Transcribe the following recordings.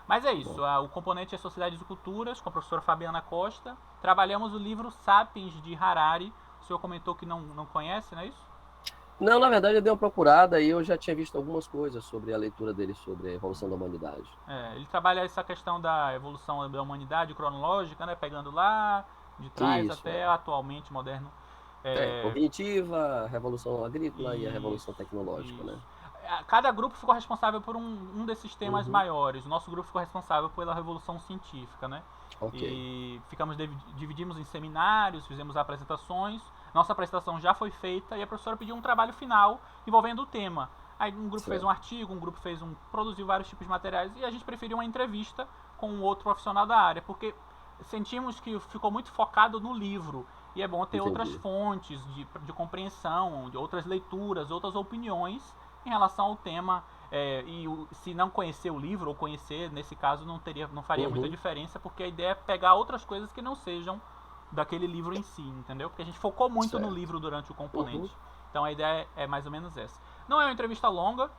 Mas é Bom. isso, o componente é Sociedade de Culturas, com a professora Fabiana Costa. Trabalhamos o livro Sapiens, de Harari. O senhor comentou que não conhece, não é isso? Não, na verdade, eu dei uma procurada e eu já tinha visto algumas coisas sobre a leitura dele sobre a evolução da humanidade. Ele trabalha essa questão da evolução da humanidade cronológica, né, pegando lá de trás Isso, até é. atualmente moderno. É, É, cognitiva, a revolução agrícola e a revolução isso, tecnológica, né? isso. Cada grupo ficou responsável por um desses temas Uhum, maiores. O nosso grupo ficou responsável pela revolução científica, né? ok. E dividimos em seminários, fizemos apresentações. Nossa apresentação já foi feita e a professora pediu um trabalho final envolvendo o tema. Aí um grupo fez um Certo. artigo, um grupo produziu vários tipos de materiais e a gente preferiu uma entrevista com um outro profissional da área, porque sentimos que ficou muito focado no livro e é bom ter outras Entendi. fontes de compreensão, de outras leituras, outras opiniões em relação ao tema. Se não conhecer o livro, ou conhecer, nesse caso, não faria muita Uhum, diferença, porque a ideia é pegar outras coisas que não sejam daquele livro em si, entendeu? Porque a gente focou muito no certo. livro durante o Uhum, componente. Então a ideia é mais ou menos essa. Não é uma entrevista longa,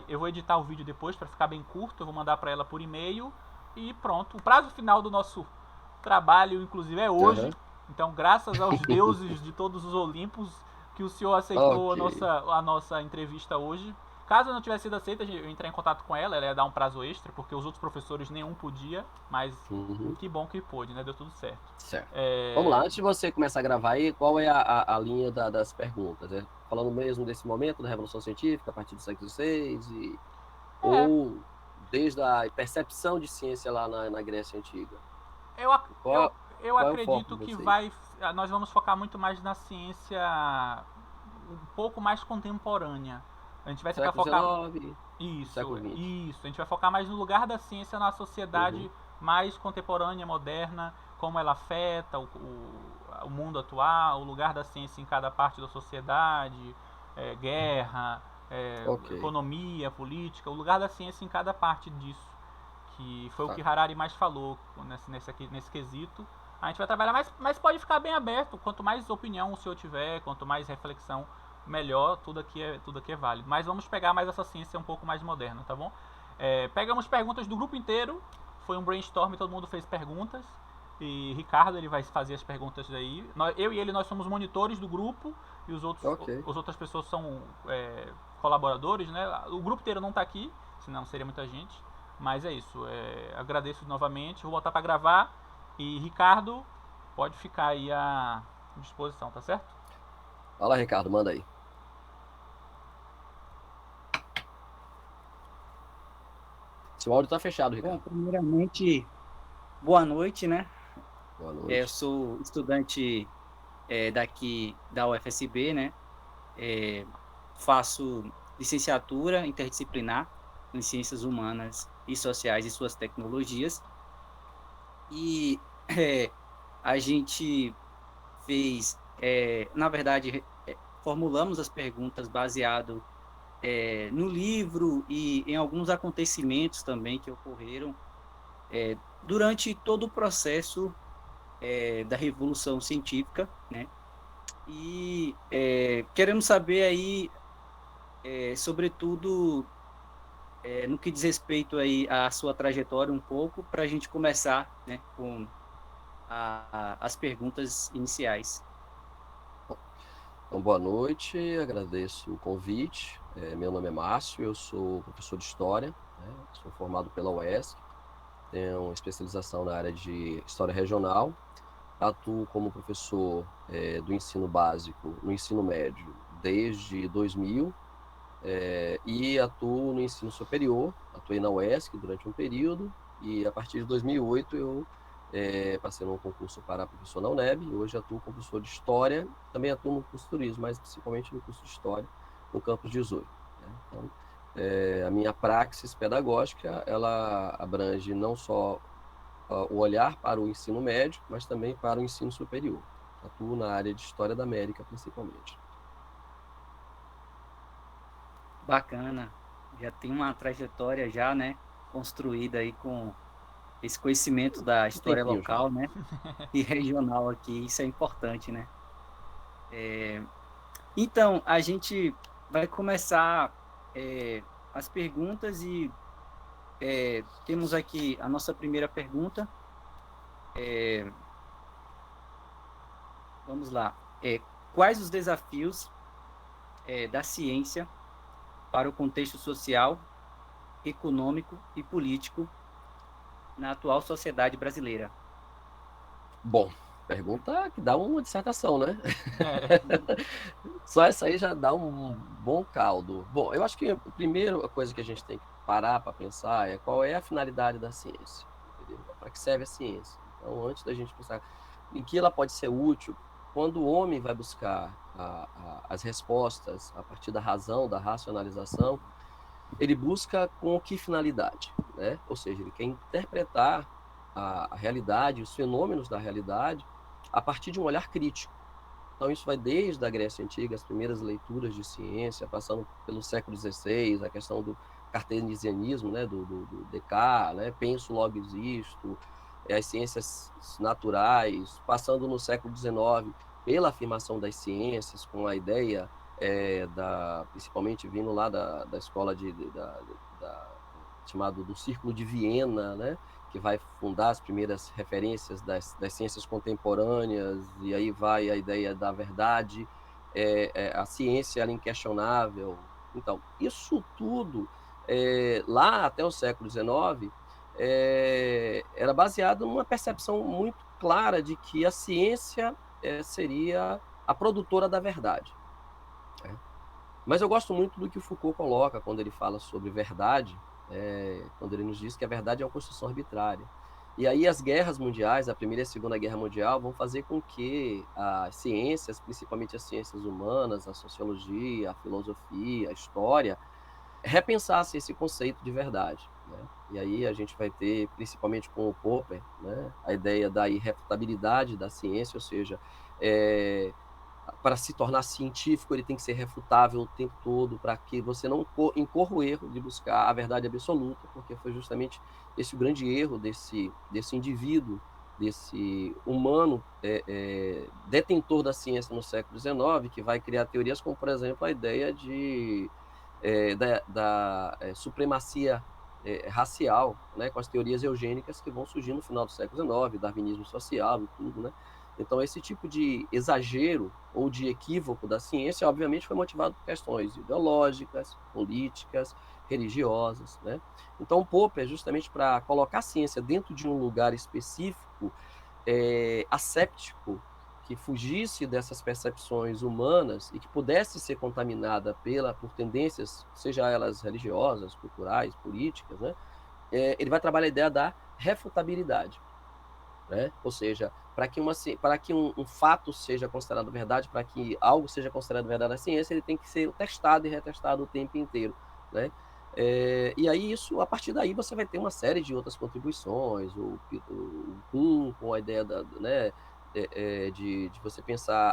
eu vou editar o vídeo depois para ficar bem curto, eu vou mandar para ela por e-mail e pronto. O prazo final do nosso trabalho, inclusive, é hoje. aham. Então, graças aos deuses de todos os Olimpos, que o senhor aceitou Ok. a nossa entrevista hoje. Caso não tivesse sido aceita, eu entrar em contato com ela ia dar um prazo extra, porque os outros professores nenhum podia, mas Uhum, que bom que pôde, né? Deu tudo certo. certo. Vamos lá, É, antes de você começar a gravar aí, qual é a linha das perguntas? É falando mesmo desse momento da Revolução Científica, a partir do século XVI, é ou desde a percepção de ciência lá na Grécia Antiga? eu, eu, Qual, eu qual é o foco acredito de que vocês? nós vamos focar muito mais na ciência um pouco mais contemporânea. A gente vai tentar Século focar XIX e isso, século XX. isso. A gente vai focar mais no lugar da ciência na Uhum, sociedade mais contemporânea, moderna, como ela afeta o mundo atual, o lugar da ciência em cada parte da sociedade, guerra, ok, economia, política, o lugar da ciência em cada parte disso, que foi o que tá. Harari mais falou nesse quesito. A gente vai trabalhar mais, mas pode ficar bem aberto. Quanto mais opinião o senhor tiver, quanto mais reflexão, melhor. Tudo aqui é válido. Mas vamos pegar mais essa ciência um pouco mais moderna, tá bom? Pegamos perguntas do grupo inteiro. Foi um brainstorm, todo mundo fez perguntas. E Ricardo ele vai fazer as perguntas aí. Eu e ele nós somos monitores do grupo e Ok. as outras pessoas são colaboradores, né? O grupo inteiro não está aqui, senão seria muita gente. Mas é isso. Agradeço novamente. Vou botar para gravar. E Ricardo, pode ficar aí à disposição, tá certo? Fala, Ricardo, manda aí. Seu áudio tá fechado, Bom, Ricardo. primeiramente, boa noite, né? Boa Eu noite. sou estudante daqui da UFSB, né? Faço licenciatura interdisciplinar em Ciências Humanas e Sociais e suas tecnologias. E a gente fez, na verdade, formulamos as perguntas baseado no livro e em alguns acontecimentos também que ocorreram durante todo o processo da Revolução Científica, né? E queremos saber aí, sobretudo, no que diz respeito aí à sua trajetória um pouco, para a gente começar, né, com as perguntas iniciais. Então, boa noite, agradeço o convite. Meu nome é Márcio, eu sou professor de História, né? Sou formado pela UESC, tenho especialização na área de História Regional, atuo como professor do ensino básico no ensino médio desde 2000, e atuo no ensino superior, atuei na UESC durante um período, e a partir de 2008 eu passei num concurso para professor na UNEB, e hoje atuo como professor de História, também atuo no curso de Turismo, mas principalmente no curso de História, no campus 18. Né? Então, a minha praxis pedagógica, ela abrange não só o olhar para o ensino médio, mas também para o ensino superior. Atuo na área de História da América, principalmente. Bacana, já tem uma trajetória já, né, construída aí com esse conhecimento da Um história tempinho já. local, né, e regional aqui, isso é importante, né? Então, a gente vai começar as perguntas e Temos aqui a nossa primeira pergunta. Vamos lá. Quais os desafios da ciência para o contexto social, econômico e político na atual sociedade brasileira? Bom, pergunta que dá uma dissertação, né? É, Só essa aí já dá um bom caldo. Bom, eu acho que a primeira coisa que a gente tem que parar para pensar é qual é a finalidade da ciência, entendeu? Para que serve a ciência? Então, antes da gente pensar em que ela pode ser útil, quando o homem vai buscar as respostas a partir da razão, da racionalização, ele busca com que finalidade, né? Ou seja, ele quer interpretar a realidade, os fenômenos da realidade, a partir de um olhar crítico. Então, isso vai desde a Grécia Antiga, as primeiras leituras de ciência, passando pelo século XVI, a questão do cartesianismo, né, do Descartes, né, penso, logo existo, as ciências naturais, passando no século XIX pela afirmação das ciências, com a ideia, principalmente vindo lá da escola chamado do Círculo de Viena, né, que vai fundar as primeiras referências das ciências contemporâneas, e aí vai a ideia da verdade, a ciência era inquestionável. Então, isso tudo, lá até o século XIX, era baseado numa percepção muito clara de que a ciência seria a produtora da verdade. Né? Mas eu gosto muito do que o Foucault coloca quando ele fala sobre verdade, quando ele nos diz que a verdade é uma construção arbitrária. E aí as guerras mundiais, a Primeira e a Segunda Guerra Mundial, vão fazer com que as ciências, principalmente as ciências humanas, a sociologia, a filosofia, a história, repensassem esse conceito de verdade. Né? E aí a gente vai ter, principalmente com o Popper, né, a ideia da irrefutabilidade da ciência, ou seja, para se tornar científico, ele tem que ser refutável o tempo todo, para que você não incorra o erro de buscar a verdade absoluta, porque foi justamente esse o grande erro desse indivíduo, desse humano detentor da ciência no século XIX, que vai criar teorias como, por exemplo, a ideia da supremacia racial, né, com as teorias eugênicas que vão surgir no final do século XIX, darwinismo social e tudo, né? Então, esse tipo de exagero ou de equívoco da ciência, obviamente, foi motivado por questões ideológicas, políticas, religiosas, né? Então, o Popper, justamente para colocar a ciência dentro de um lugar específico, asséptico, que fugisse dessas percepções humanas e que pudesse ser contaminada por tendências, seja elas religiosas, culturais, políticas, né? Ele vai trabalhar a ideia da refutabilidade. Né? Ou seja, para que um fato seja considerado verdade, para que algo seja considerado verdade na ciência, ele tem que ser testado e retestado o tempo inteiro. Né? E aí, a partir daí, você vai ter uma série de outras contribuições, o Kuhn, com a ideia né, de você pensar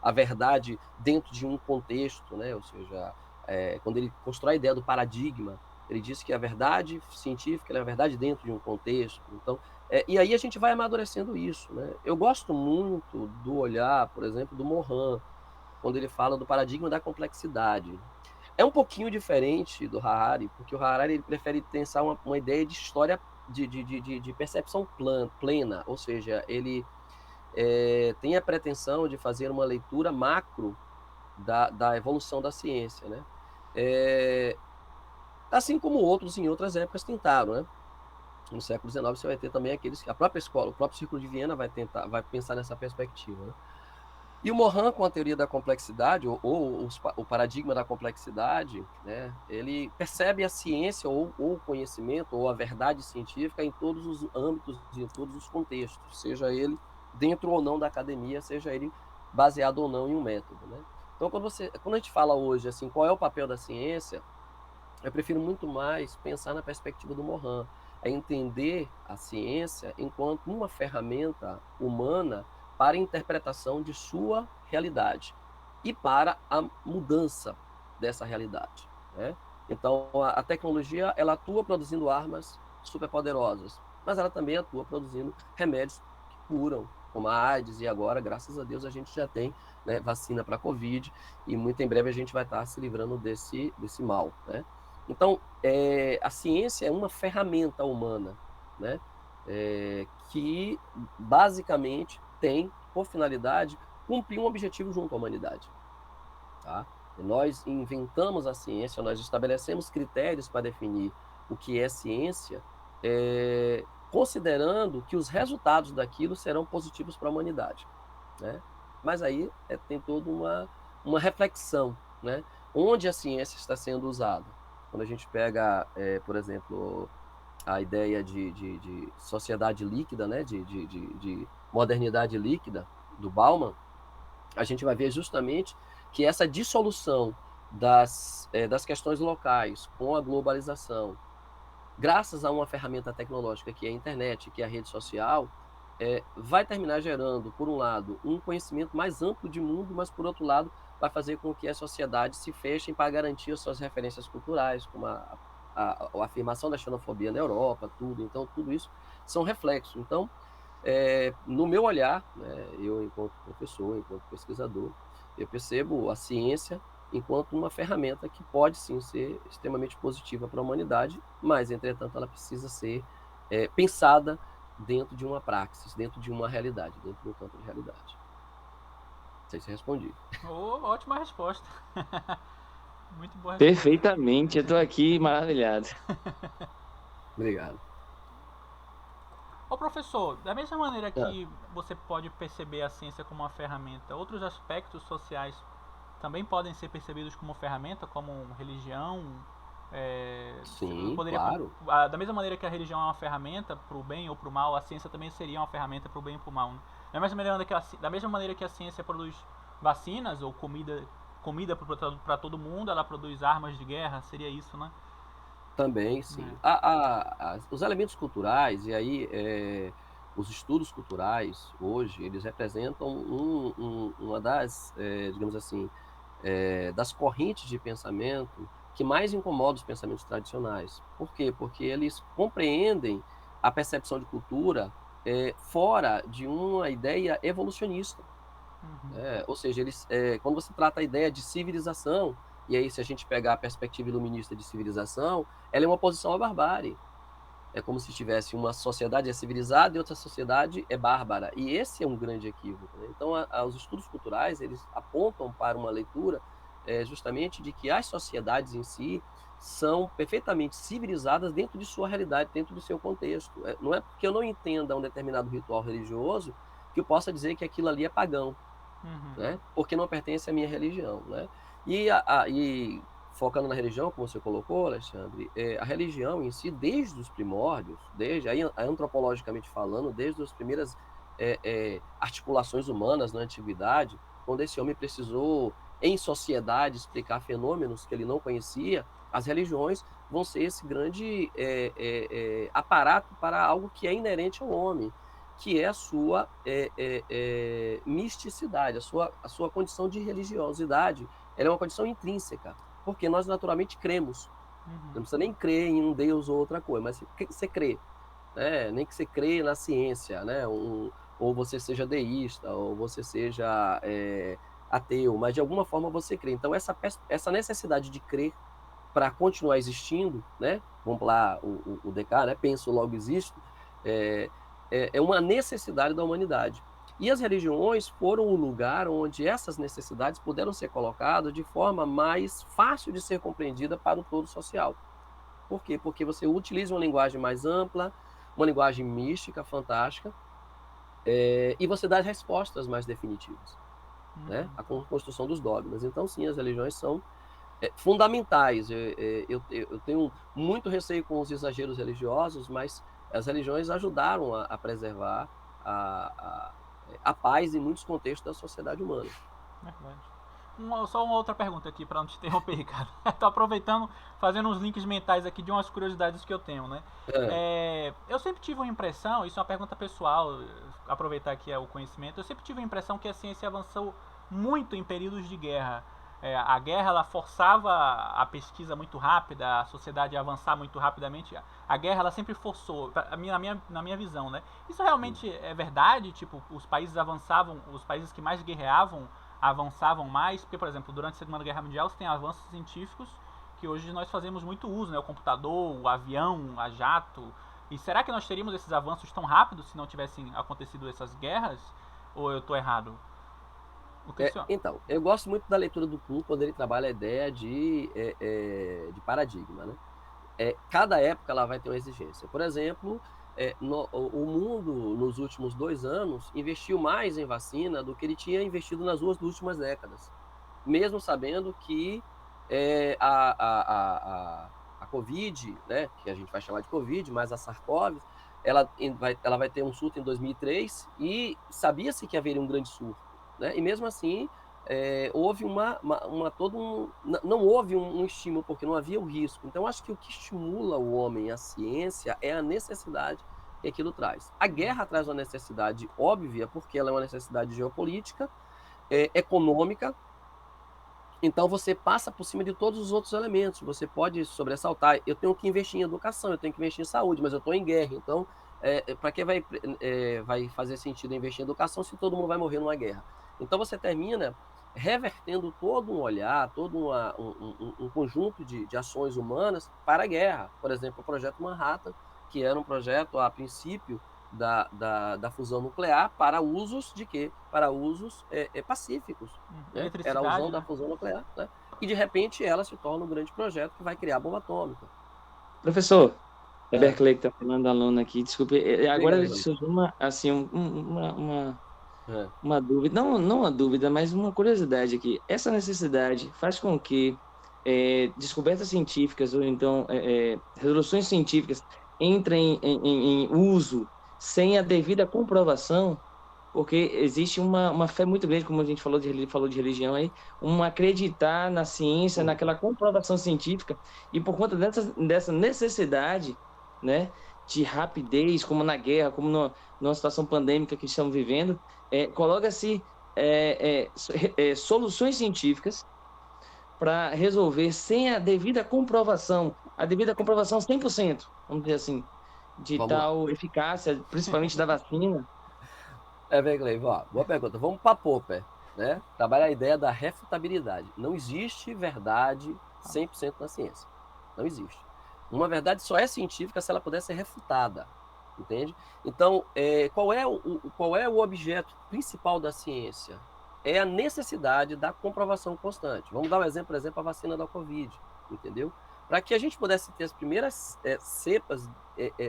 a verdade dentro de um contexto, né? Ou seja, quando ele constrói a ideia do paradigma, ele diz que a verdade científica é a verdade dentro de um contexto. Então, e aí a gente vai amadurecendo isso. Né? Eu gosto muito do olhar, por exemplo, do Morin, quando ele fala do paradigma da complexidade. É um pouquinho diferente do Harari, porque o Harari ele prefere pensar uma ideia de história de percepção plena, ou seja, ele tem a pretensão de fazer uma leitura macro da evolução da ciência. Né? Assim como outros em outras épocas tentaram, né? No século XIX você vai ter também a própria escola, o próprio Círculo de Viena vai pensar nessa perspectiva. Né? E o Morin, com a teoria da complexidade, ou o paradigma da complexidade, né, ele percebe a ciência, ou o conhecimento, ou a verdade científica em todos os âmbitos e em todos os contextos, seja ele dentro ou não da academia, seja ele baseado ou não em um método. Né? Então, quando a gente fala hoje assim, qual é o papel da ciência, eu prefiro muito mais pensar na perspectiva do Morin, é entender a ciência enquanto uma ferramenta humana para a interpretação de sua realidade e para a mudança dessa realidade. Né? Então, a tecnologia ela atua produzindo armas superpoderosas, mas ela também atua produzindo remédios que curam, como a AIDS, e agora, graças a Deus, a gente já tem, né, vacina para a Covid, e muito em breve a gente vai estar se livrando desse mal. Né? Então, a ciência é uma ferramenta humana, né? Que basicamente tem por finalidade cumprir um objetivo junto à humanidade. Tá? E nós inventamos a ciência, nós estabelecemos critérios para definir o que é ciência, considerando que os resultados daquilo serão positivos para a humanidade, né? Mas aí tem toda uma reflexão, né? Onde a ciência está sendo usada. Quando a gente pega, por exemplo, a ideia de sociedade líquida, né? de modernidade líquida, do Bauman, a gente vai ver justamente que essa dissolução das questões locais com a globalização, graças a uma ferramenta tecnológica que é a internet, que é a rede social, vai terminar gerando, por um lado, um conhecimento mais amplo de mundo, mas, por outro lado, vai fazer com que as sociedades se fechem para garantir as suas referências culturais, como a afirmação da xenofobia na Europa, tudo. Então, tudo isso são reflexos. Então, no meu olhar, né, eu, enquanto professor, enquanto pesquisador, eu percebo a ciência enquanto uma ferramenta que pode, sim, ser extremamente positiva para a humanidade, mas, entretanto, ela precisa ser pensada dentro de uma praxis, dentro de uma realidade, dentro de um campo de realidade. Não sei se respondi. Ótima resposta. Muito boa resposta. Perfeitamente, eu tô aqui maravilhado. Obrigado. Ô professor, da mesma maneira que você pode perceber a ciência como uma ferramenta, outros aspectos sociais também podem ser percebidos como ferramenta, como religião? Sim, claro. Da mesma maneira que a religião é uma ferramenta para o bem ou para o mal, a ciência também seria uma ferramenta para o bem e para o mal, né? Da mesma maneira que a ciência produz vacinas ou comida para todo mundo, ela produz armas de guerra, seria isso, né? Também, sim. Os elementos culturais, e aí os estudos culturais, hoje, eles representam uma das, digamos assim, das correntes de pensamento que mais incomoda os pensamentos tradicionais. Por quê? Porque eles compreendem a percepção de cultura fora de uma ideia evolucionista. Ou seja, quando você trata a ideia de civilização, e aí se a gente pegar a perspectiva iluminista de civilização, ela é uma oposição à barbárie. É como se tivesse uma sociedade civilizada e outra sociedade bárbara. E esse é um grande equívoco, né? Então, os estudos culturais, eles apontam para uma leitura justamente de que as sociedades em si são perfeitamente civilizadas dentro de sua realidade, dentro do seu contexto. Não é porque eu não entenda um determinado ritual religioso que eu possa dizer que aquilo ali é pagão, né? Porque não pertence à minha religião, né? E focando na religião, como você colocou, Alexandre, a religião em si, desde os primórdios, antropologicamente falando, desde as primeiras articulações humanas na antiguidade, quando esse homem precisou, em sociedade, explicar fenômenos que ele não conhecia, as religiões vão ser esse grande aparato para algo que é inerente ao homem, que é a sua misticidade, a sua condição de religiosidade. Ela é uma condição intrínseca, porque nós naturalmente cremos. Não precisa nem crer em um Deus ou outra coisa, mas você crê, né? Nem que você crê na ciência, né? Ou você seja deísta, ou você seja ateu, mas de alguma forma você crê. Então essa necessidade de crer para continuar existindo, né? Vamos lá, o Descartes, né? Penso, logo existo, é uma necessidade da humanidade. E as religiões foram o lugar onde essas necessidades puderam ser colocadas de forma mais fácil de ser compreendida para o todo social. Por quê? Porque você utiliza uma linguagem mais ampla, uma linguagem mística, fantástica, e você dá respostas mais definitivas, né? A construção dos dogmas. Então, sim, as religiões são fundamentais. Eu tenho muito receio com os exageros religiosos, mas as religiões ajudaram a preservar a paz em muitos contextos da sociedade humana. Verdade. Só uma outra pergunta aqui para não te interromper, Ricardo. Tô aproveitando, fazendo uns links mentais aqui de umas curiosidades que eu tenho, né? Eu sempre tive uma impressão, isso é uma pergunta pessoal, aproveitar aqui o conhecimento, eu sempre tive a impressão que a ciência avançou muito em períodos de guerra. A guerra ela forçava a pesquisa muito rápida, a sociedade a avançar muito rapidamente. A guerra ela sempre forçou, na minha visão, né? Isso realmente é verdade? Tipo, os países avançavam, os países que mais guerreavam avançavam mais? Porque, por exemplo, durante a Segunda Guerra Mundial você tem avanços científicos que hoje nós fazemos muito uso, né? O computador, o avião, a jato. E será que nós teríamos esses avanços tão rápidos se não tivessem acontecido essas guerras? Ou eu estou errado? O que o senhor... Então, eu gosto muito da leitura do Kuhn quando ele trabalha a ideia de paradigma, né? Cada época ela vai ter uma exigência. Por exemplo, o mundo, nos últimos 2 anos, investiu mais em vacina do que ele tinha investido nas 2 últimas décadas. Mesmo sabendo que a Covid, né, que a gente vai chamar de Covid, mas a SARS-CoV, ela vai ter um surto em 2003 e sabia-se que haveria um grande surto, né? E mesmo assim, houve não houve um estímulo, porque não havia o risco. Então, acho que o que estimula o homem, a ciência, é a necessidade que aquilo traz. A guerra traz uma necessidade óbvia, porque ela é uma necessidade geopolítica, econômica. Então, você passa por cima de todos os outros elementos. Você pode sobressaltar. Eu tenho que investir em educação, eu tenho que investir em saúde, mas eu estou em guerra. Então, para que vai fazer sentido investir em educação se todo mundo vai morrer numa guerra? Então, você termina revertendo todo um olhar, todo um conjunto de ações humanas para a guerra. Por exemplo, o Projeto Manhattan, que era um projeto, a princípio, da fusão nuclear para usos de quê? Para usos pacíficos. Né? Era a usão da fusão nuclear. Né? E, de repente, ela se torna um grande projeto que vai criar a bomba atômica. Professor, é Berkeley que está falando, aluno aqui, desculpe. Agora surgiu uma dúvida, não uma dúvida, mas uma curiosidade aqui. Essa necessidade faz com que descobertas científicas ou então resoluções científicas entrem em uso sem a devida comprovação, porque existe uma fé muito grande, como a gente falou de religião aí, acreditar na ciência, naquela comprovação científica, e por conta dessa necessidade, né, de rapidez, como na guerra, como numa situação pandêmica que estamos vivendo, coloca-se soluções científicas para resolver sem a devida comprovação 100%, vamos dizer assim, de tal eficácia, principalmente da vacina. Berkeley, boa pergunta. Vamos para Popper, né? Trabalhar a ideia da refutabilidade. Não existe verdade 100% na ciência. Não existe. Uma verdade só é científica se ela puder ser refutada, entende? Então, qual é o objeto principal da ciência? É a necessidade da comprovação constante. Vamos dar um exemplo, por exemplo, a vacina da Covid, entendeu? Para que a gente pudesse ter as primeiras cepas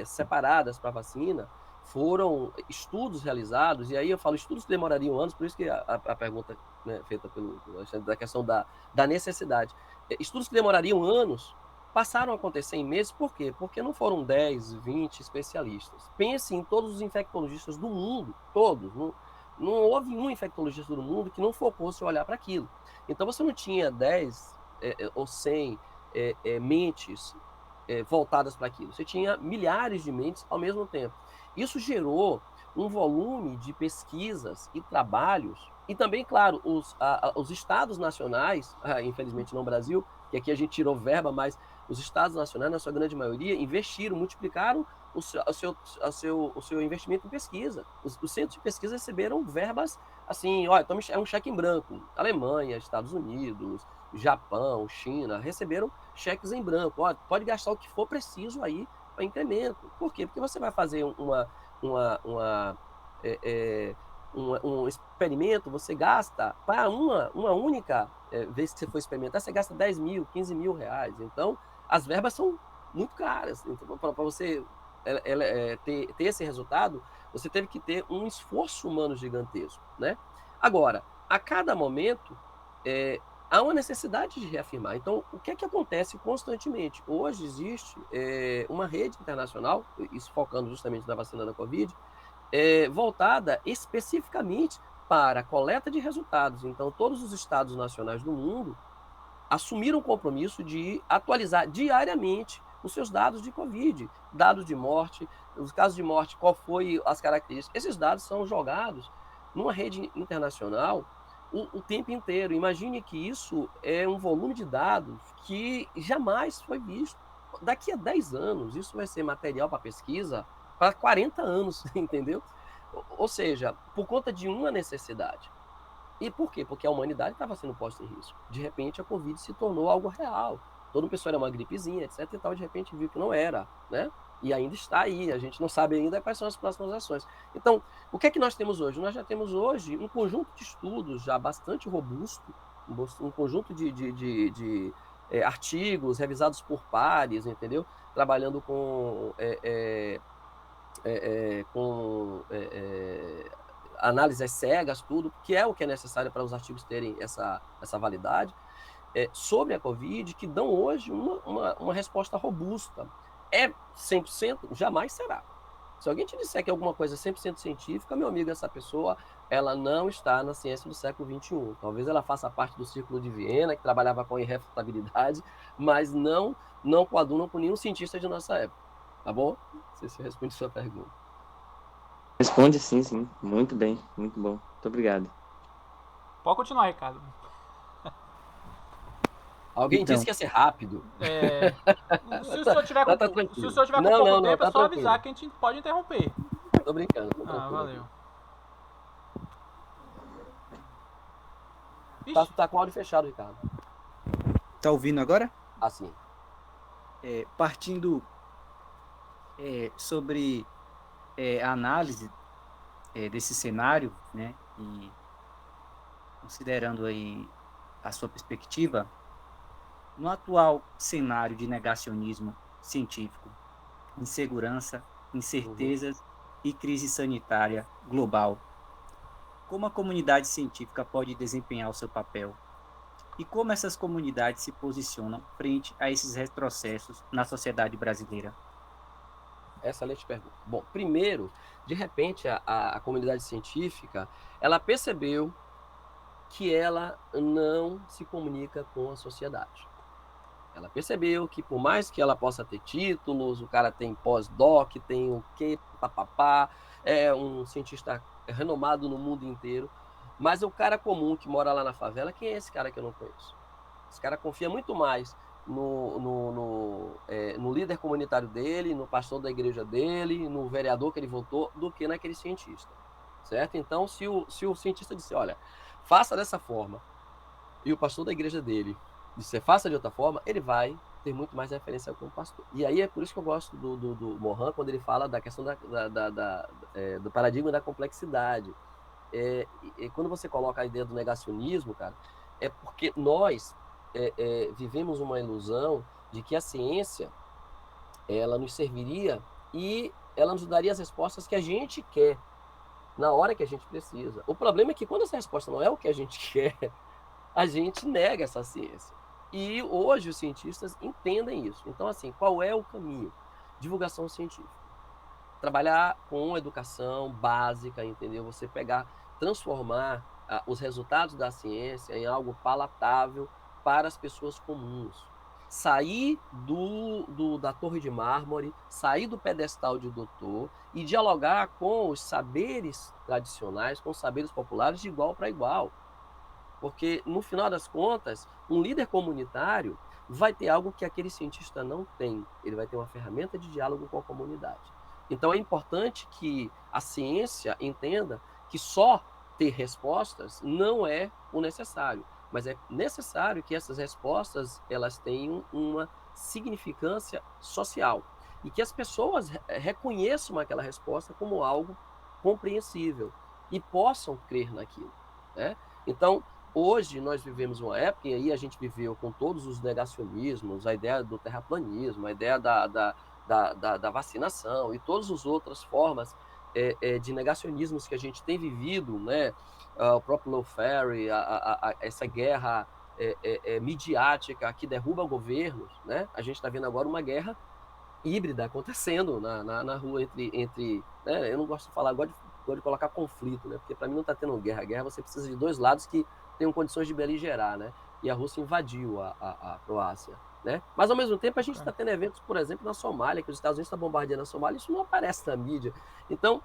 separadas para a vacina, foram estudos realizados, e aí eu falo estudos que demorariam anos, por isso que a pergunta, né, feita da questão da necessidade. Estudos que demorariam anos passaram a acontecer em meses, por quê? Porque não foram 10, 20 especialistas. Pense em todos os infectologistas do mundo, todos. Não houve um infectologista do mundo que não focou-se olhar para aquilo. Então você não tinha 10 ou 100 mentes voltadas para aquilo. Você tinha milhares de mentes ao mesmo tempo. Isso gerou um volume de pesquisas e trabalhos, e também, claro, os estados nacionais, infelizmente não o Brasil, que aqui a gente tirou verba, mas os estados nacionais, na sua grande maioria, investiram, multiplicaram o seu investimento em pesquisa. Os centros de pesquisa receberam verbas assim, olha, é um cheque em branco. Alemanha, Estados Unidos, Japão, China, receberam cheques em branco. Olha, pode gastar o que for preciso aí para incremento. Por quê? Porque você vai fazer um experimento, você gasta, para uma única vez que você for experimentar, você gasta 10 mil, 15 mil reais. Então, as verbas são muito caras. Então, para você ter esse resultado, você teve que ter um esforço humano gigantesco, né? Agora, a cada momento, há uma necessidade de reafirmar. Então, o que é que acontece constantemente? Hoje existe uma rede internacional, isso focando justamente na vacina da Covid, voltada especificamente para a coleta de resultados. Então, todos os estados nacionais do mundo assumiram o compromisso de atualizar diariamente os seus dados de Covid, dados de morte, os casos de morte, qual foi as características. Esses dados são jogados numa rede internacional o tempo inteiro. Imagine que isso é um volume de dados que jamais foi visto. Daqui a 10 anos, isso vai ser material para pesquisa para 40 anos, entendeu? Ou seja, por conta de uma necessidade. E por quê? Porque a humanidade estava sendo posta em risco. De repente, a Covid se tornou algo real. Todo mundo pensou que era uma gripezinha, etc. e tal, de repente viu que não era, né? E ainda está aí, a gente não sabe ainda quais são as próximas ações. Então, o que é que nós temos hoje? Nós já temos hoje um conjunto de estudos já bastante robusto, um conjunto de artigos revisados por pares, entendeu? Trabalhando com análises cegas, tudo, que é o que é necessário para os artigos terem essa validade, sobre a Covid, que dão hoje uma resposta robusta. É 100%? Jamais será. Se alguém te disser que alguma coisa é 100% científica, meu amigo, essa pessoa, ela não está na ciência do século XXI. Talvez ela faça parte do Círculo de Viena, que trabalhava com irrefutabilidade, mas não coaduna com nenhum cientista de nossa época. Tá bom? Não sei se eu respondi sua pergunta. Responde sim, sim. Muito bem, muito bom. Muito obrigado. Pode continuar, Ricardo. Alguém Então, disse que ia ser rápido. Se o senhor tiver com, tá se o tranquilo. senhor tiver com Não, pouco não, tempo, tá é só tranquilo. avisar que a gente pode interromper. Tô brincando, tô tranquilo. Valeu. Tá com o áudio fechado, Ricardo. tá ouvindo agora? Assim. Partindo sobre a análise desse cenário, né, e considerando aí a sua perspectiva, no atual cenário de negacionismo científico, insegurança, incertezas e crise sanitária global, como a comunidade científica pode desempenhar o seu papel? E como essas comunidades se posicionam frente a esses retrocessos na sociedade brasileira? Excelente pergunta. Bom, primeiro, de repente, a comunidade científica, ela percebeu que ela não se comunica com a sociedade. Ela percebeu que por mais que ela possa ter títulos, o cara tem pós-doc, tem o quê, papapá, é um cientista renomado no mundo inteiro, mas o cara comum que mora lá na favela, quem é esse cara que eu não conheço? Esse cara confia muito mais no líder comunitário dele, no pastor da igreja dele, no vereador que ele votou, do que naquele cientista, certo? Então, se o cientista disser, olha, faça dessa forma, e o pastor da igreja dele disser, faça de outra forma, ele vai ter muito mais referência com o pastor. E aí é por isso que eu gosto do Mohan, quando ele fala da questão do paradigma da complexidade. Quando você coloca a ideia do negacionismo, cara, é porque nós vivemos uma ilusão de que a ciência ela nos serviria e ela nos daria as respostas que a gente quer na hora que a gente precisa. O problema é que quando essa resposta não é o que a gente quer, a gente nega essa ciência. E hoje os cientistas entendem isso. Então, assim, qual é o caminho? Divulgação científica. Trabalhar com educação básica, entendeu? Você transformar os resultados da ciência em algo palatável para as pessoas comuns. Sair da torre de mármore, sair do pedestal de doutor e dialogar com os saberes tradicionais, com os saberes populares de igual para igual. Porque, no final das contas, um líder comunitário vai ter algo que aquele cientista não tem. Ele vai ter uma ferramenta de diálogo com a comunidade. Então, é importante que a ciência entenda que só ter respostas não é o necessário, mas é necessário que essas respostas elas tenham uma significância social e que as pessoas reconheçam aquela resposta como algo compreensível e possam crer naquilo, né? Então, hoje nós vivemos uma época, e aí a gente viveu com todos os negacionismos, a ideia do terraplanismo, a ideia da vacinação e todas as outras formas de negacionismos que a gente tem vivido, né? O próprio lawfare, essa guerra midiática que derruba governos, né? A gente está vendo agora uma guerra híbrida acontecendo na rua entre né? Eu não gosto de falar, gosto de colocar conflito, né? Porque para mim não está tendo guerra. Guerra você precisa de dois lados que tenham condições de beligerar, né? E a Rússia invadiu a Croácia, né? Mas ao mesmo tempo a gente está tendo eventos, por exemplo, na Somália, que os Estados Unidos estão bombardeando a Somália, isso não aparece na mídia. Então,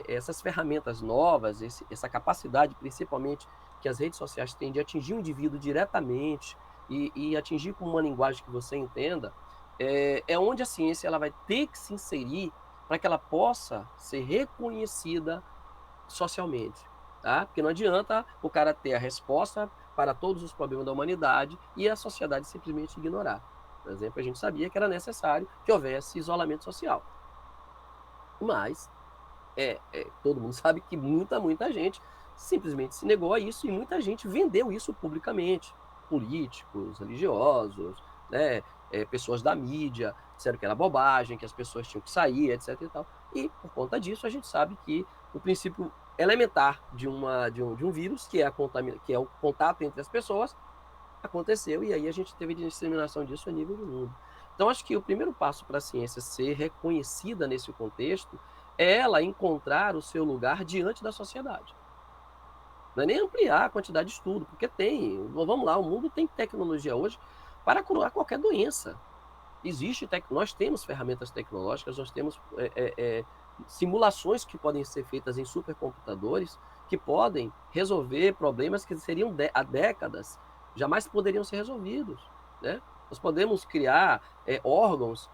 essas ferramentas novas, essa capacidade, principalmente, que as redes sociais têm de atingir o indivíduo diretamente e atingir com uma linguagem que você entenda, é onde a ciência ela vai ter que se inserir para que ela possa ser reconhecida socialmente, tá? Porque não adianta o cara ter a resposta para todos os problemas da humanidade e a sociedade simplesmente ignorar. Por exemplo, a gente sabia que era necessário que houvesse isolamento social. Mas todo mundo sabe que muita gente simplesmente se negou a isso e muita gente vendeu isso publicamente. Políticos, religiosos, né, pessoas da mídia, disseram que era bobagem, que as pessoas tinham que sair, etc. E tal. E, por conta disso, a gente sabe que o princípio elementar de um vírus, que é o contato entre as pessoas, aconteceu, e aí a gente teve a disseminação disso a nível do mundo. Então, acho que o primeiro passo para a ciência ser reconhecida nesse contexto é ela encontrar o seu lugar diante da sociedade. Não é nem ampliar a quantidade de estudo, porque vamos lá, o mundo tem tecnologia hoje para curar qualquer doença. Nós temos ferramentas tecnológicas, nós temos simulações que podem ser feitas em supercomputadores que podem resolver problemas que seriam há décadas jamais poderiam ser resolvidos, né? Nós podemos criar órgãos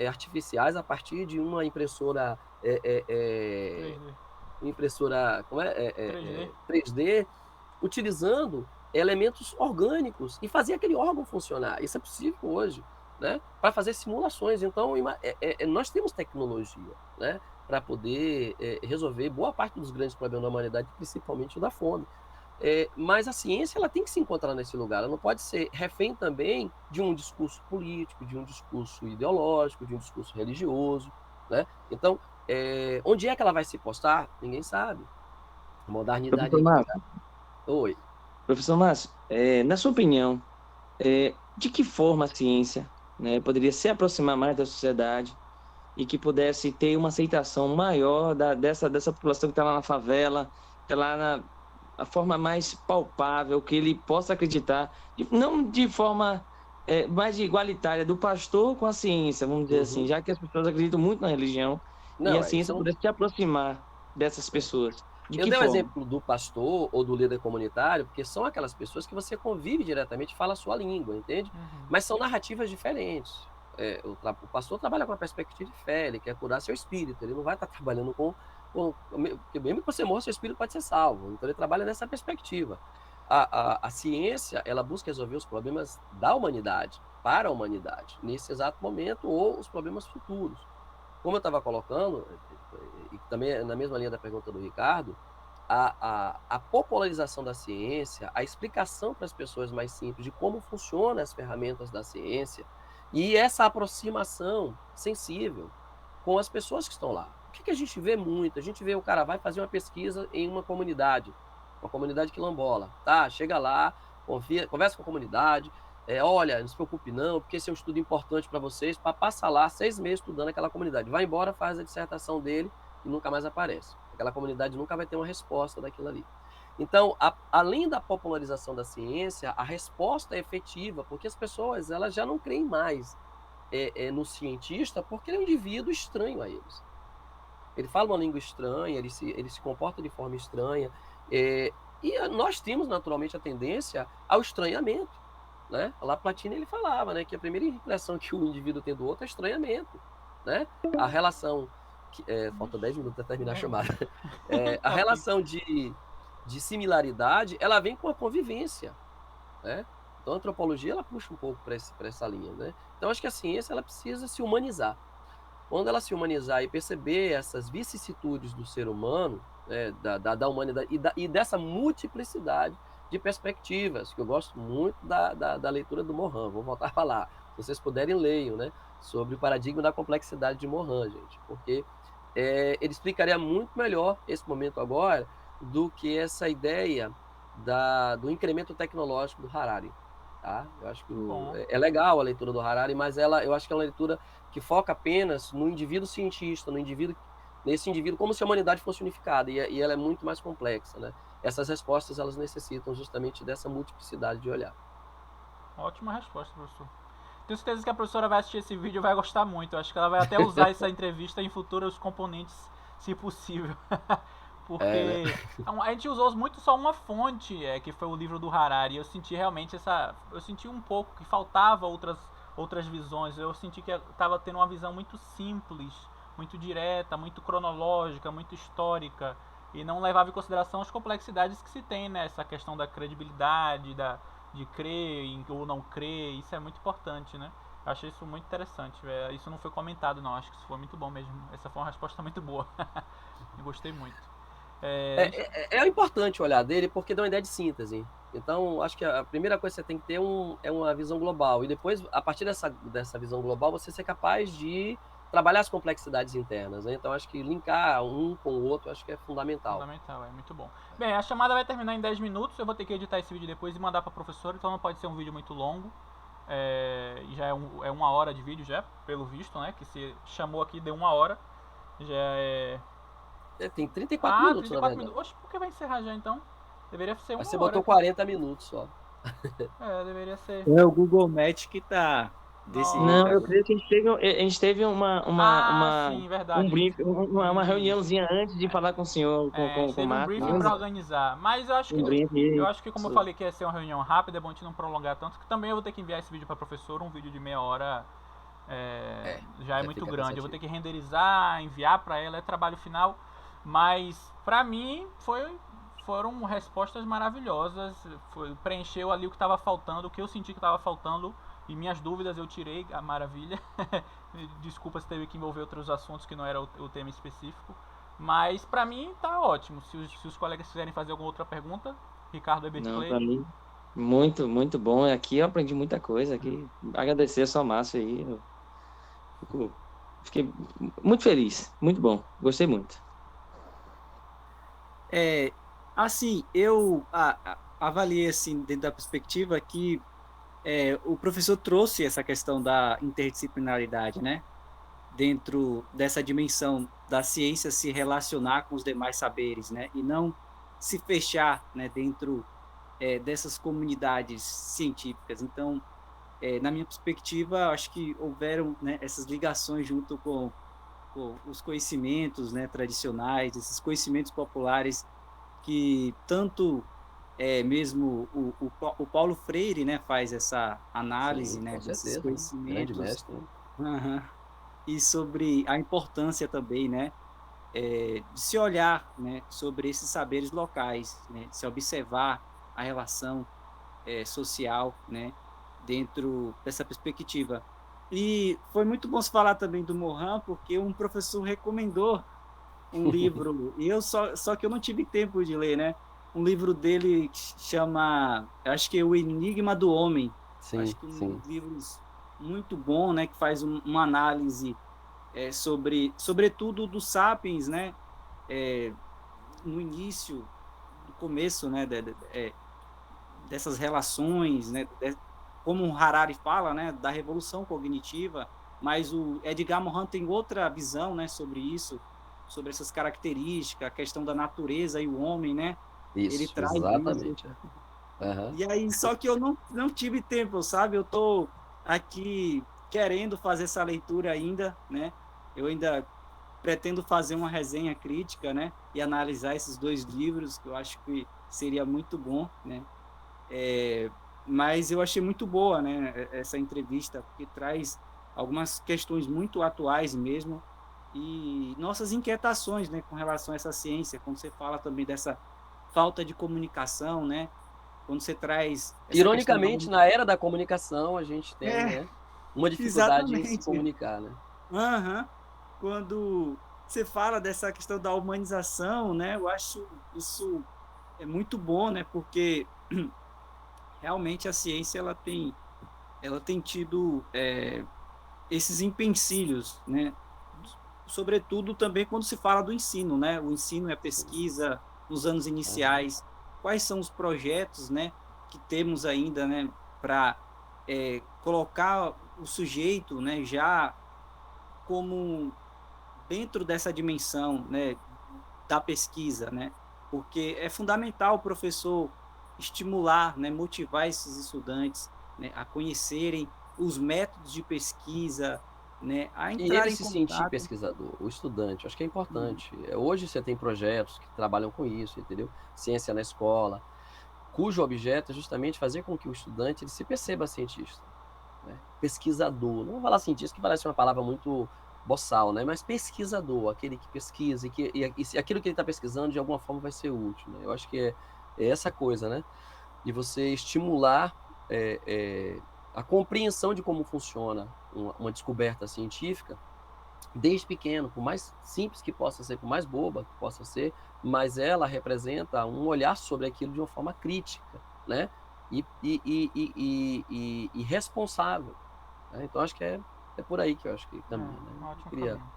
artificiais a partir de uma impressora 3D, utilizando elementos orgânicos e fazer aquele órgão funcionar. Isso é possível hoje, né? Para fazer simulações. Então, nós temos tecnologia, né? Para poder resolver boa parte dos grandes problemas da humanidade, principalmente o da fome. Mas a ciência ela tem que se encontrar nesse lugar, ela não pode ser refém também de um discurso político, de um discurso ideológico, de um discurso religioso, né? Então, onde é que ela vai se postar? Ninguém sabe. A modernidade Professor Márcio, Oi. professor Márcio, na sua opinião, de que forma a ciência, né, poderia se aproximar mais da sociedade e que pudesse ter uma aceitação maior dessa população que está lá na favela, que está lá a forma mais palpável, que ele possa acreditar, não de forma mais igualitária, do pastor com a ciência, vamos dizer assim, já que as pessoas acreditam muito na religião, e a ciência pudesse se aproximar dessas pessoas. De Eu que dei o forma? exemplo do pastor ou do líder comunitário, porque são aquelas pessoas que você convive diretamente e fala a sua língua, entende? Mas são narrativas diferentes. O pastor trabalha com a perspectiva de fé, ele quer curar seu espírito, ele não vai estar trabalhando porque mesmo que você morra, seu espírito pode ser salvo. Então ele trabalha nessa perspectiva. A ciência, ela busca resolver os problemas da humanidade, para a humanidade, nesse exato momento, ou os problemas futuros. Como eu estava colocando, e também na mesma linha da pergunta do Ricardo, a popularização da ciência, a explicação para as pessoas mais simples de como funcionam as ferramentas da ciência e essa aproximação sensível com as pessoas que estão lá. O que a gente vê muito? A gente vê o cara vai fazer uma pesquisa em uma comunidade quilombola, tá? Chega lá, conversa com a comunidade, olha, não se preocupe não, porque esse é um estudo importante para vocês, para passar lá 6 meses estudando aquela comunidade. Vai embora, faz a dissertação dele e nunca mais aparece. Aquela comunidade nunca vai ter uma resposta daquilo ali. Então, além da popularização da ciência, a resposta é efetiva, porque as pessoas elas já não creem mais no cientista, porque ele é um indivíduo estranho a eles. Ele fala uma língua estranha, ele se comporta de forma estranha, e nós temos naturalmente a tendência ao estranhamento, né? A Laplatine ele falava, né, que a primeira impressão que o indivíduo tem do outro é estranhamento, né? A relação falta 10 minutos para terminar a chamada. A relação de similaridade, ela vem com a convivência, né? Então a antropologia ela puxa um pouco para essa linha, né? Então acho que a ciência ela precisa se humanizar. Quando ela se humanizar e perceber essas vicissitudes do ser humano, né, da humanidade e dessa multiplicidade de perspectivas, que eu gosto muito da leitura do Morin, vou voltar a falar, se vocês puderem leiam, né, sobre o paradigma da complexidade de Morin, gente, porque ele explicaria muito melhor esse momento agora do que essa ideia do incremento tecnológico do Harari. Tá? Eu acho que é legal a leitura do Harari, mas eu acho que é uma leitura que foca apenas no indivíduo cientista, nesse indivíduo, como se a humanidade fosse unificada, e ela é muito mais complexa, né? Essas respostas, elas necessitam justamente dessa multiplicidade de olhar. Ótima resposta, professor. Tenho certeza que a professora vai assistir esse vídeo e vai gostar muito. Eu acho que ela vai até usar essa entrevista em futuros componentes, se possível. Porque a gente usou muito só uma fonte, que foi o livro do Harari. Eu senti realmente eu senti um pouco que faltava outras visões. Eu senti que estava tendo uma visão muito simples, muito direta, muito cronológica, muito histórica. e não levava em consideração as complexidades que se tem, né? Essa questão da credibilidade, de crer ou não crer, isso é muito importante, né? Eu achei isso muito interessante. Isso não foi comentado, não. Acho que isso foi muito bom mesmo. Essa foi uma resposta muito boa. Eu gostei muito. É importante olhar dele porque dá uma ideia de síntese. Então, acho que a primeira coisa que você tem que ter é uma visão global. E depois, a partir dessa visão global, você ser capaz de trabalhar as complexidades internas, né? Então, acho que linkar um com o outro, acho que é fundamental. Fundamental, é muito bom. Bem, a chamada vai terminar em 10 minutos. Eu vou ter que editar esse vídeo depois e mandar para a professora, então não pode ser um vídeo muito longo. Já é 1 hora de vídeo, já, pelo visto, né? Que se chamou aqui, deu 1 hora. Já é. Tem 34 minutos, 34 na verdade. minutos. Oxe, por que vai encerrar já então? Deveria ser 1 hora. Mas você botou 40 minutos só. Deveria ser. É o Google Match que tá desse Não, jeito. Não, eu creio que a gente teve sim, verdade. uma reuniãozinha antes de falar com o senhor, A gente com o teve um Marcos. briefing para organizar. Mas eu acho que, como eu falei que ia ser uma reunião rápida, é bom a gente não prolongar tanto, que também eu vou ter que enviar esse vídeo para a professora, um vídeo de meia hora já é muito grande. Eu vou ter que renderizar, enviar para ela, é trabalho final. Mas para mim foram respostas maravilhosas. Preencheu ali o que estava faltando, o que eu senti que estava faltando. E minhas dúvidas eu tirei, a maravilha. Desculpa se teve que envolver outros assuntos que não era o tema específico. Mas pra mim tá ótimo. Se os colegas quiserem fazer alguma outra pergunta, Ricardo Ebert Não, Clay. pra mim, muito, muito bom. Aqui eu aprendi muita coisa. Aqui, agradecer a sua Márcio aí. Fiquei muito feliz, muito bom. Gostei muito. Assim, eu avaliei assim, dentro da perspectiva que o professor trouxe essa questão da interdisciplinaridade, né? Dentro dessa dimensão da ciência se relacionar com os demais saberes, né? E não se fechar, né, dentro dessas comunidades científicas. Então, na minha perspectiva, acho que houveram, né, essas ligações junto com os conhecimentos, né, tradicionais, esses conhecimentos populares que tanto mesmo o Paulo Freire, né, faz essa análise, Sim, né, com desses certeza. conhecimentos. Grande mestre. Uhum. E sobre a importância também, né, de se olhar, né, sobre esses saberes locais, né, se observar a relação social, né, dentro dessa perspectiva. E foi muito bom se falar também do Morin, porque um professor recomendou um livro, e só que eu não tive tempo de ler, né? Um livro dele que chama, acho que é O Enigma do Homem. Sim, Acho que sim. livros muito bom, né? Que faz uma análise sobretudo do Sapiens, né? No início, no começo, né? Dessas relações, né? Como o Harari fala, né? Da revolução cognitiva, mas o Edgar Morin tem outra visão, né? Sobre isso, sobre essas características, a questão da natureza e o homem, né? Isso, Ele traz exatamente. isso. Uhum. E aí, só que eu não tive tempo, sabe? Eu estou aqui querendo fazer essa leitura ainda, né? Eu ainda pretendo fazer uma resenha crítica, né? E analisar esses 2 livros, que eu acho que seria muito bom, né? Mas eu achei muito boa, né? Essa entrevista, porque traz algumas questões muito atuais mesmo e nossas inquietações, né? Com relação a essa ciência, quando você fala também dessa falta de comunicação, né? Quando você traz essa Ironicamente, na era da comunicação, a gente tem, né, uma dificuldade em se exatamente. comunicar, né? Uhum. Quando você fala dessa questão da humanização, né? Eu acho isso é muito bom, né? Porque realmente a ciência ela tem tido esses empecilhos, né? Sobretudo também quando se fala do ensino, né? O ensino é a pesquisa nos anos iniciais. Quais são os projetos, né, que temos ainda, né, para colocar o sujeito, né, já como dentro dessa dimensão, né, da pesquisa, né? Porque é fundamental o professor estimular, né, motivar esses estudantes, né, a conhecerem os métodos de pesquisa, né, a E entrar ele em se sentir contato. pesquisador, o estudante, acho que é importante. Hoje você tem projetos que trabalham com isso, entendeu? Ciência na escola, cujo objeto é justamente fazer com que o estudante ele se perceba cientista, né? Pesquisador. Não vou falar cientista, que parece uma palavra muito boçal, né? Mas pesquisador, aquele que pesquisa e aquilo que ele está pesquisando de alguma forma vai ser útil, né? Eu acho que é essa coisa, né? De você estimular a compreensão de como funciona uma descoberta científica desde pequeno, por mais simples que possa ser, por mais boba que possa ser, mas ela representa um olhar sobre aquilo de uma forma crítica, né? E responsável. Né? Então, acho que é por aí que eu acho que caminha. Um Né? ótimo Queria... caminho.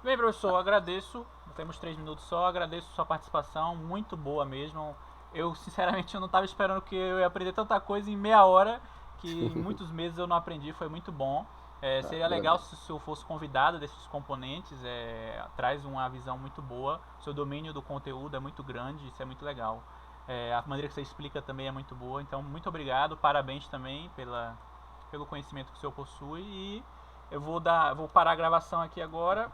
Bem, professor, agradeço. Temos 3 minutos só. Agradeço sua participação, muito boa mesmo. Eu, sinceramente, eu não estava esperando que eu ia aprender tanta coisa em meia hora, que em muitos meses eu não aprendi, foi muito bom. Seria legal se eu fosse convidado desses componentes, traz uma visão muito boa. Seu domínio do conteúdo é muito grande, isso é muito legal. A maneira que você explica também é muito boa, então muito obrigado, parabéns também pelo conhecimento que o senhor possui. E eu vou parar a gravação aqui agora